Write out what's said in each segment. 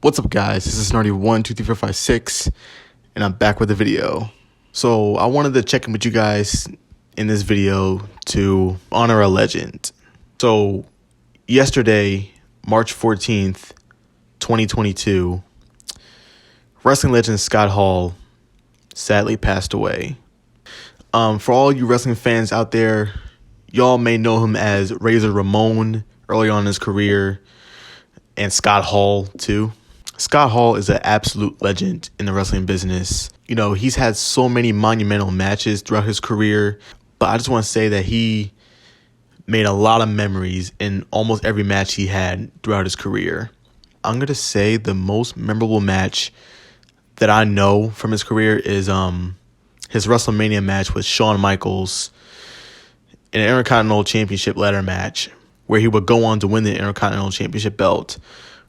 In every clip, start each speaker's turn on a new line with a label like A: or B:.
A: What's up, guys? This is Nardy123456, and I'm back with a video. So I wanted to check in with you guys in this video to honor a legend. So yesterday, March 14th, 2022, wrestling legend Scott Hall sadly passed away. For all you wrestling fans out there, y'all may know him as Razor Ramon early on in his career, and Scott Hall too. Scott Hall is an absolute legend in the wrestling business. You know, he's had so many monumental matches throughout his career, but I just want to say that he made a lot of memories in almost every match he had throughout his career. I'm going to say the most memorable match that I know from his career is his WrestleMania match with Shawn Michaels in an Intercontinental Championship ladder match, where he would go on to win the Intercontinental Championship belt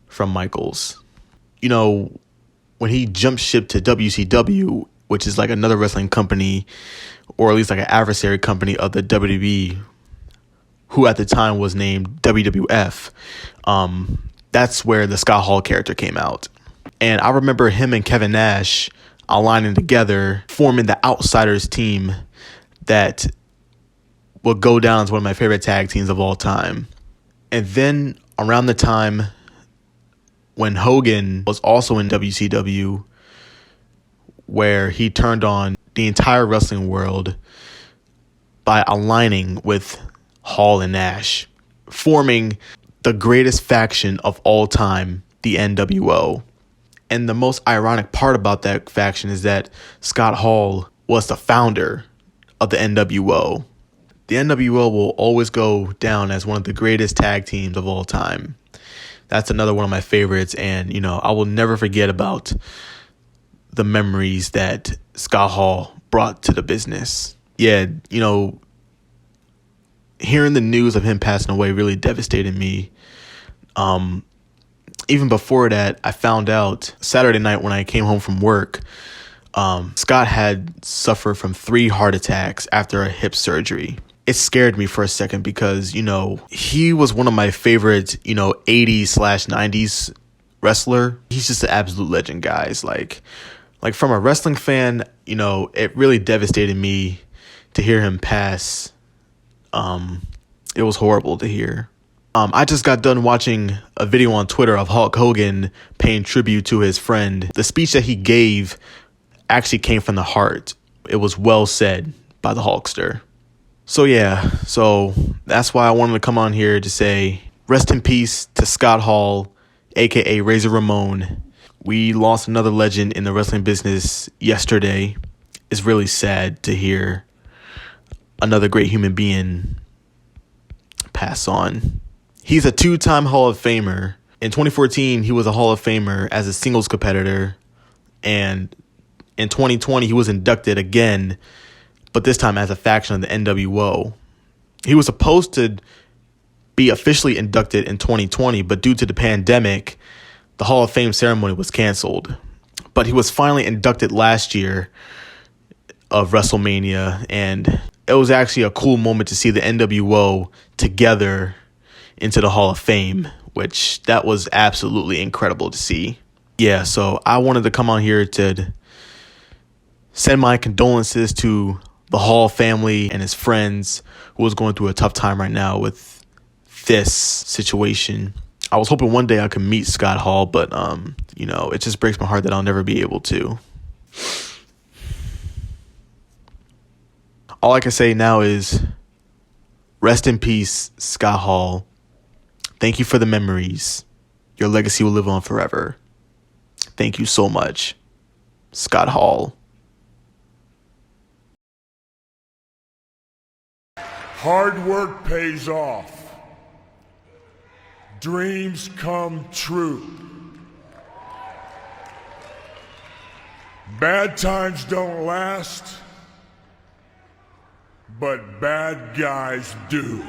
A: from Michaels. You know, when he jumped ship to WCW, which is like another wrestling company, or at least like an adversary company of the WWE, who at the time was named WWF, that's where the Scott Hall character came out. And I remember him and Kevin Nash aligning together, forming the Outsiders team that will go down as one of my favorite tag teams of all time. And then around the time when Hogan was also in WCW, where he turned on the entire wrestling world by aligning with Hall and Nash, forming the greatest faction of all time, the NWO. And the most ironic part about that faction is that Scott Hall was the founder of the NWO. The NWO will always go down as one of the greatest tag teams of all time. That's another one of my favorites, and, you know, I will never forget about the memories that Scott Hall brought to the business. Yeah, you know, hearing the news of him passing away really devastated me. Even before that, I found out Saturday night when I came home from work, Scott had suffered from 3 heart attacks after a hip surgery. It scared me for a second because, you know, he was one of my favorite, 80s/90s wrestler. He's just an absolute legend, guys. Like from a wrestling fan, it really devastated me to hear him pass. It was horrible to hear. I just got done watching a video on Twitter of Hulk Hogan paying tribute to his friend. The speech that he gave actually came from the heart. It was well said by the Hulkster. So that's why I wanted to come on here to say rest in peace to Scott Hall, aka Razor Ramon. We lost another legend in the wrestling business yesterday. It's really sad to hear another great human being pass on. He's a 2-time Hall of Famer. In 2014, he was a Hall of Famer as a singles competitor. And in 2020, he was inducted again, but this time as a faction of the NWO. He was supposed to be officially inducted in 2020, but due to the pandemic, the Hall of Fame ceremony was canceled. But he was finally inducted last year of WrestleMania, and it was actually a cool moment to see the NWO together into the Hall of Fame, which that was absolutely incredible to see. Yeah, so I wanted to come on here to send my condolences to the Hall family and his friends, who was going through a tough time right now with this situation. I was hoping one day I could meet Scott Hall, but it just breaks my heart that I'll never be able to. All I can say now is rest in peace, Scott Hall. Thank you for the memories. Your legacy will live on forever. Thank you so much, Scott Hall.
B: Hard work pays off. Dreams come true. Bad times don't last, but bad guys do.